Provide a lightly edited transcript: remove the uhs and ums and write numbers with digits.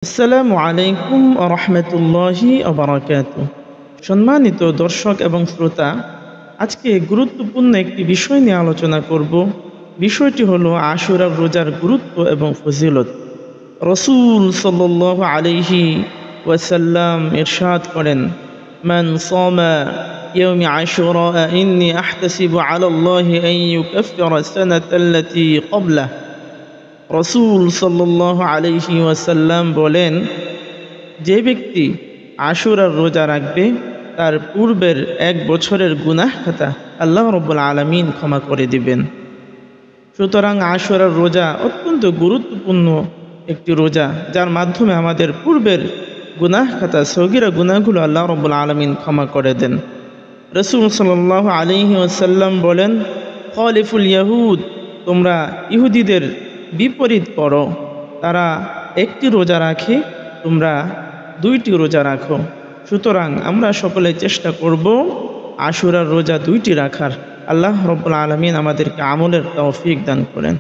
আসসালামু আলাইকুম ওয়া রাহমাতুল্লাহি ওয়া বারাকাতুহু। সম্মানিত দর্শক এবং শ্রোতা, আজকে গুরুত্বপূর্ণ একটি বিষয় নিয়ে আলোচনা করব। বিষয়টি হলো আশুরার রোজার গুরুত্ব এবং ফজিলত। রাসূল সাল্লাল্লাহু আলাইহি ওয়াসাল্লাম ইরশাদ করেন, মান সামা ইয়াউম আশুরা ইন্নী আহতাসিবু আলা আল্লাহি আন ইউকাফিরা সানাতাল্লাতী ক্বাবলাহু। রাসূল সাল্লাল্লাহু আলাইহি ওয়াসাল্লাম বলেন, যে ব্যক্তি আশুরার রোজা রাখবে তার পূর্বের এক বছরের গুনাহ খাতা আল্লাহ রাব্বুল আলামিন ক্ষমা করে দিবেন। সুতরাং আশুরার রোজা অত্যন্ত গুরুত্বপূর্ণ একটি রোজা, যার মাধ্যমে আমাদের পূর্বের গুনাহ খাতা সগীরা গুনাহগুলো আল্লাহ রাব্বুল আলামিন ক্ষমা করে দেন। রাসূল সাল্লাল্লাহু আলাইহি ওয়াসাল্লাম বলেন, খালিফুল ইয়াহুদ, তোমরা ইহুদিদের বিপরীত করো। তারা একটি রোজা রাখে, তোমরা দুইটি রোজা রাখো। সুতরাং আমরা সকলে চেষ্টা করব আশুরার রোজা দুইটি রাখার। আল্লাহ রাব্বুল আলামিন আমাদেরকে আমলের তৌফিক দান করেন।